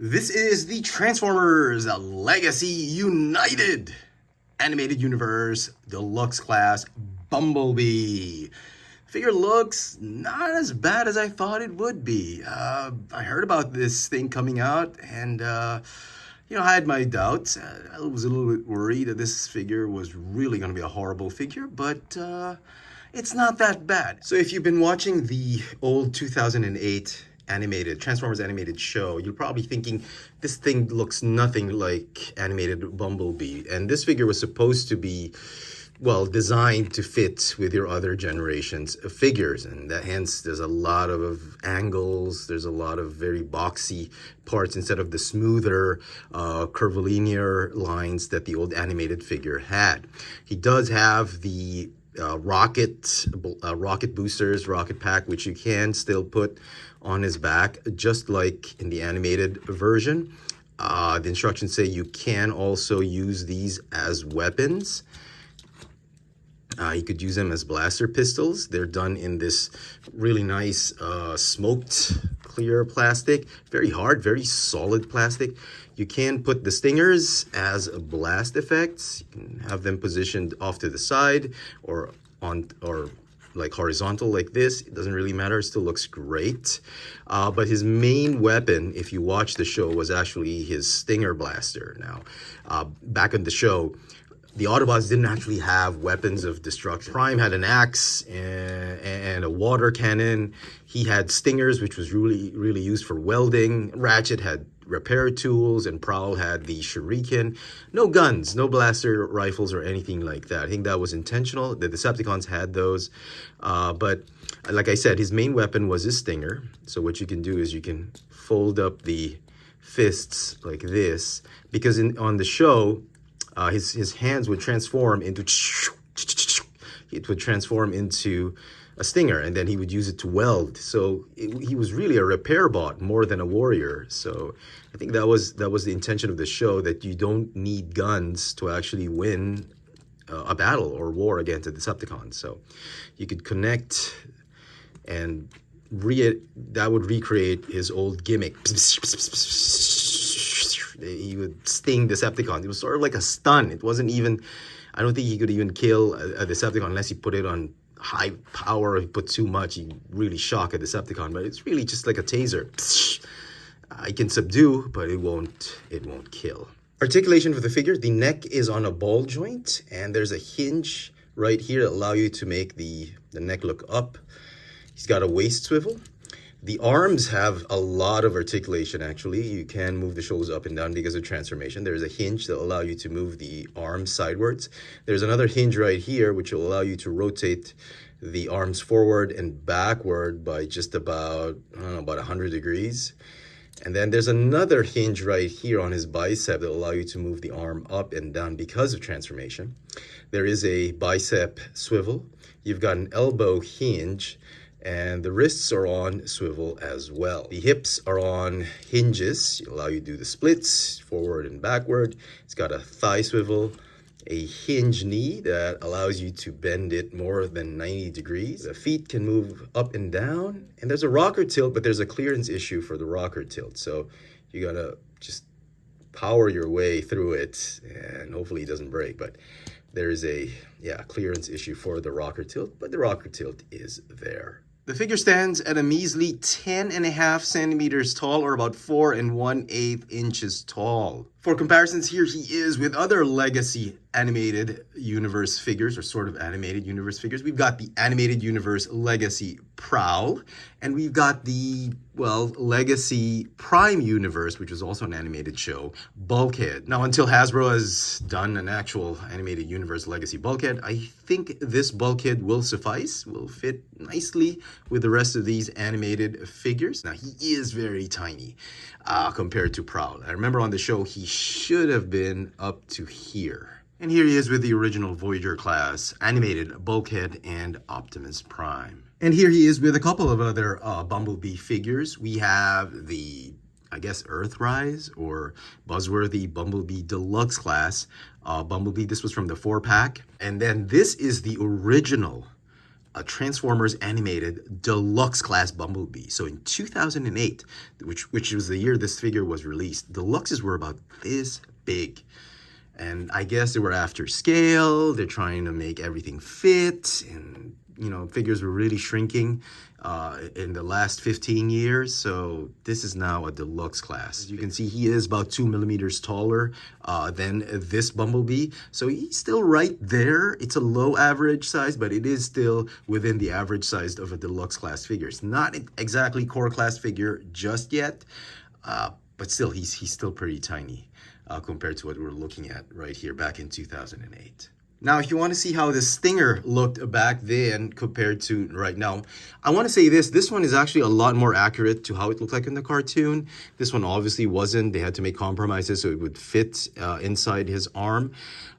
This is the Transformers Legacy United Animated Universe Deluxe Class Bumblebee. Figure looks not as bad as I thought it would be. I heard about this thing coming out and, I had my doubts. I was a little bit worried that this figure was really going to be a horrible figure, but it's not that bad. So if you've been watching the old 2008 Transformers animated show, you're probably thinking this thing looks nothing like animated Bumblebee. And this figure was supposed to be, well, designed to fit with your other generations of figures. And that hence there's a lot of angles, there's a lot of very boxy parts instead of the smoother curvilinear lines that the old animated figure had. He does have the rocket boosters, rocket pack, which you can still put on his back, just like in the animated version. The instructions say you can also use these as weapons. You could use them as blaster pistols. They're done in this really nice smoked clear plastic. Very hard, very solid plastic. You can put the stingers as blast effects. You can have them positioned off to the side or like horizontal like this. It doesn't really matter. It still looks great. But his main weapon, if you watch the show, was actually his Stinger blaster. Now, back in the show, the Autobots didn't actually have weapons of destruction. Prime had an axe and a water cannon. He had stingers, which was really used for welding. Ratchet had repair tools, and Prowl had the shuriken. No guns, no blaster rifles or anything like that. I think that was intentional. The Decepticons had those. But like I said, his main weapon was his stinger. So what you can do is you can fold up the fists like this, because on the show, his hands would transform into a stinger, and then he would use it to weld. So he was really a repair bot more than a warrior. So I think that was the intention of the show, that you don't need guns to actually win a battle or war against the Decepticons. So you could connect, and that would recreate his old gimmick. He would sting Decepticons. It was sort of like a stun. It wasn't even, I don't think he could even kill a Decepticon unless he put it on high power. If he put too much, he'd really shock a Decepticon. But it's really just like a taser. I can subdue, but it won't kill. Articulation for the figure: the neck is on a ball joint, and there's a hinge right here that allow you to make the neck look up. He's got a waist swivel. The arms have a lot of articulation, actually. You can move the shoulders up and down because of transformation. There's a hinge that will allow you to move the arms sidewards. There's another hinge right here, which will allow you to rotate the arms forward and backward by just about 100 degrees. And then there's another hinge right here on his bicep that will allow you to move the arm up and down because of transformation. There is a bicep swivel. You've got an elbow hinge, and the wrists are on swivel as well. The hips are on hinges, allow you to do the splits forward and backward. It's got a thigh swivel, a hinge knee that allows you to bend it more than 90 degrees. The feet can move up and down, and there's a rocker tilt, but there's a clearance issue for the rocker tilt. So you gotta just power your way through it, and hopefully it doesn't break. But there is a clearance issue for the rocker tilt, but the rocker tilt is there. The figure stands at a measly 10.5 centimeters tall, or about 4 1/8 inches tall. For comparisons, here he is with other Legacy Animated Universe figures, or sort of Animated Universe figures. We've got the Animated Universe Legacy Prowl, and we've got the, Legacy Prime Universe, which was also an animated show, Bulkhead. Now, until Hasbro has done an actual Animated Universe Legacy Bulkhead, I think this Bulkhead will suffice, will fit nicely with the rest of these animated figures. Now, he is very tiny compared to Prowl. I remember on the show, he should have been up to here. And here he is with the original Voyager class, animated Bulkhead and Optimus Prime. And here he is with a couple of other Bumblebee figures. We have the, Earthrise or Buzzworthy Bumblebee Deluxe class Bumblebee. This was from the 4-pack. And then this is the original a Transformers animated Deluxe class Bumblebee. So in 2008, which was the year this figure was released, Deluxes were about this big. And I guess they were after scale. They're trying to make everything fit, and you know, figures were really shrinking in the last 15 years. So this is now a Deluxe class. As you can see, he is about 2 millimeters taller than this Bumblebee. So he's still right there. It's a low average size, but it is still within the average size of a Deluxe class figure. It's not exactly core class figure just yet, but still, he's still pretty tiny. Compared to what we're looking at right here back in 2008. Now, if you want to see how the Stinger looked back then compared to right now, I want to say this one is actually a lot more accurate to how it looked like in the cartoon. This one obviously wasn't. They had to make compromises so it would fit inside his arm.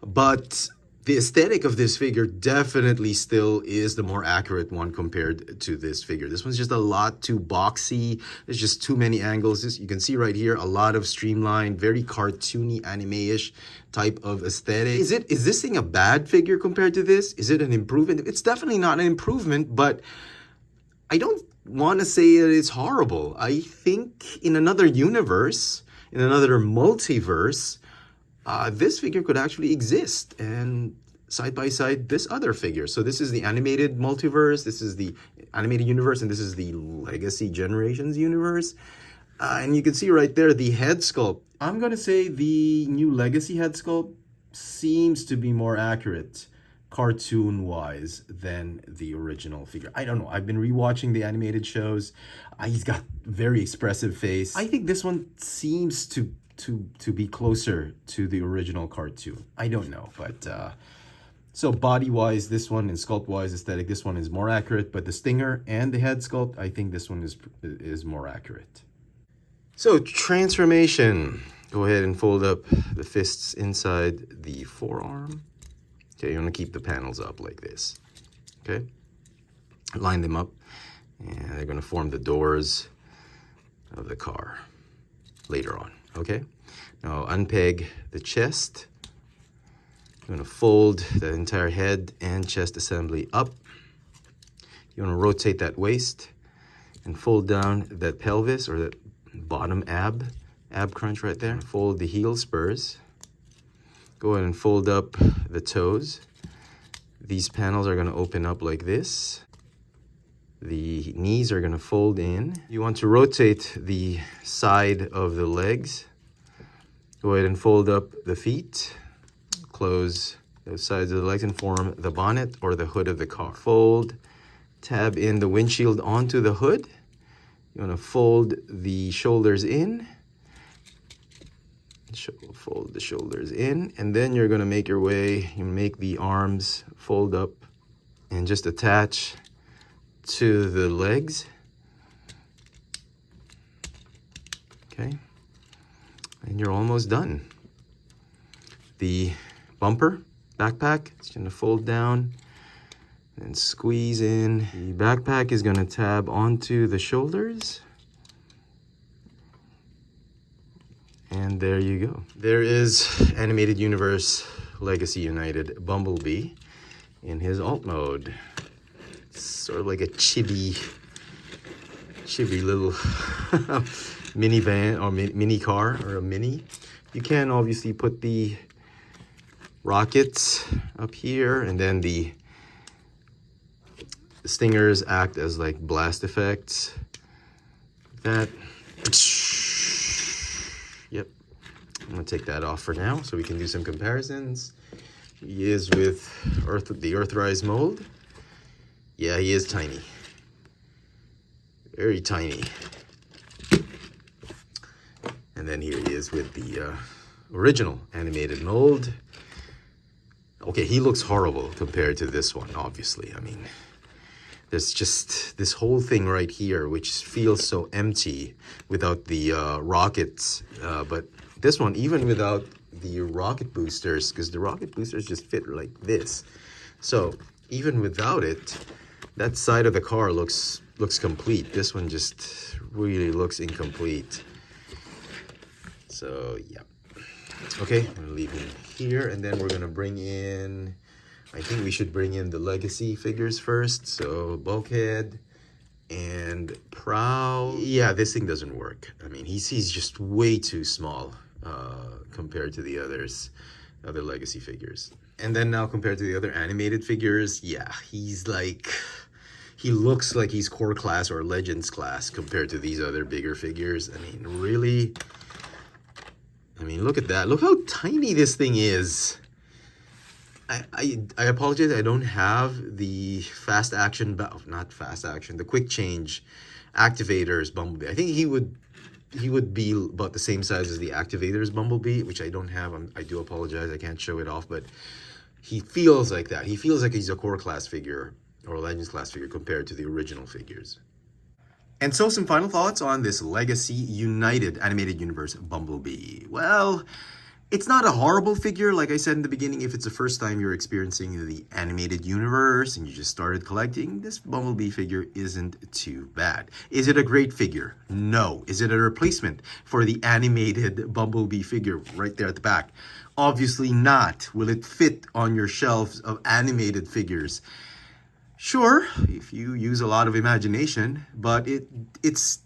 But the aesthetic of this figure definitely still is the more accurate one compared to this figure. This one's just a lot too boxy. There's just too many angles. You can see right here, a lot of streamlined, very cartoony, anime-ish type of aesthetic. Is this thing a bad figure compared to this? Is it an improvement? It's definitely not an improvement, but I don't want to say that it's horrible. I think in another universe, in another multiverse, this figure could actually exist and side by side this other figure. So this is the animated multiverse, this is the animated universe, and this is the Legacy Generations universe. And you can see right there the head sculpt. I'm going to say the new Legacy head sculpt seems to be more accurate cartoon-wise than the original figure. I don't know. I've been rewatching the animated shows. He's got very expressive face. I think this one seems to be closer to the original cartoon. I don't know, but so body-wise, this one, and sculpt-wise, aesthetic, this one is more accurate, but the Stinger and the head sculpt, I think this one is more accurate. So transformation. Go ahead and fold up the fists inside the forearm. Okay, you want to keep the panels up like this. Okay, line them up, and they're going to form the doors of the car later on. Okay, now unpeg the chest. You want to fold the entire head and chest assembly up. You want to rotate that waist and fold down that pelvis or that bottom ab crunch right there. Fold the heel spurs. Go ahead and fold up the toes. These panels are going to open up like this. The knees are going to fold in. You want to rotate the side of the legs. Go ahead and fold up the feet. Close those sides of the legs and form the bonnet or the hood of the car. Fold, tab in the windshield onto the hood. You want to fold the shoulders in. Fold the shoulders in, and then you're going to make your way, you make the arms fold up and just attach to the legs. Okay, and you're almost done. The bumper, backpack, it's going to fold down and squeeze in. The backpack is going to tab onto the shoulders. And there you go. There is Animated Universe Legacy United Bumblebee in his alt mode. It's sort of like a chibi little minivan or mini car or a mini. You can obviously put the rockets up here, and then the stingers act as like blast effects. That. Yep, I'm gonna take that off for now so we can do some comparisons. He is with the Earthrise mold. Yeah, he is tiny. Very tiny. And then here he is with the original animated mold. Okay, he looks horrible compared to this one, obviously. I mean, there's just this whole thing right here, which feels so empty without the rockets. But this one, even without the rocket boosters, because the rocket boosters just fit like this. So even without it, that side of the car looks complete. This one just really looks incomplete. So yeah. Okay, I'm gonna leave him here, and then we're gonna bring in I think we should bring in the legacy figures first. So bulkhead and prow. Yeah, this thing doesn't work. I mean, he's just way too small compared to the other legacy figures. And then now compared to the other animated figures, yeah, he's like, he looks like he's core class or legends class compared to these other bigger figures. I mean, really? I mean, look at that. Look how tiny this thing is. I apologize. I don't have the fast action, not fast action, the quick change activators Bumblebee. I think he would be about the same size as the activators Bumblebee, which I don't have. I do apologize. I can't show it off, but he feels like that. He feels like he's a core class figure or a legends class figure compared to the original figures. And so some final thoughts on this Legacy United Animated Universe Bumblebee. Well, it's not a horrible figure, like I said in the beginning. If it's the first time you're experiencing the animated universe and you just started collecting, this Bumblebee figure isn't too bad. Is it a great figure? No. Is it a replacement for the animated Bumblebee figure right there at the back? Obviously not. Will it fit on your shelves of animated figures? Sure, if you use a lot of imagination, but it's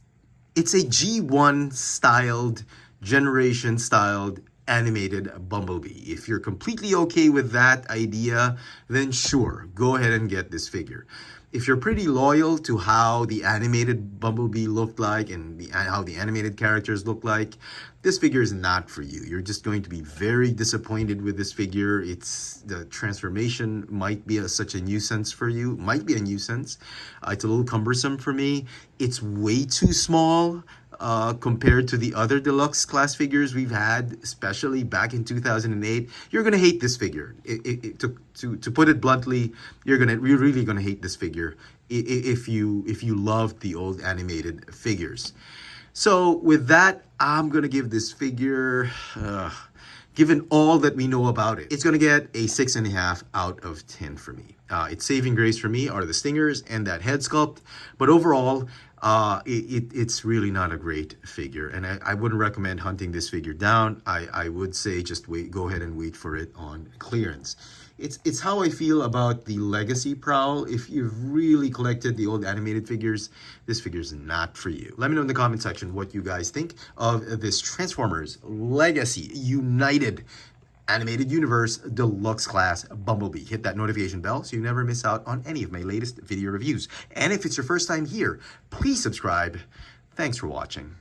a G1 styled, generation styled animated Bumblebee. If you're completely okay with that idea, then sure, go ahead and get this figure. If you're pretty loyal to how the animated Bumblebee looked like and how the animated characters look like, this figure is not for you. You're just going to be very disappointed with this figure. The transformation might be such a nuisance for you. Might be a nuisance. It's a little cumbersome for me. It's way too small compared to the other deluxe class figures we've had, especially back in 2008. You're gonna hate this figure. To put it bluntly, you're really gonna hate this figure if you loved the old animated figures. So with that, I'm gonna give this figure, given all that we know about it, it's gonna get a 6.5 out of 10 for me. Its saving grace for me are the stingers and that head sculpt, but overall, it's really not a great figure, and I wouldn't recommend hunting this figure down. I would say just go ahead and wait for it on clearance. It's how I feel about the Legacy Prowl. If you've really collected the old animated figures, this figure's not for you. Let me know in the comment section what you guys think of this Transformers Legacy United Animated Universe Deluxe Class Bumblebee. Hit that notification bell so you never miss out on any of my latest video reviews. And if it's your first time here, please subscribe. Thanks for watching.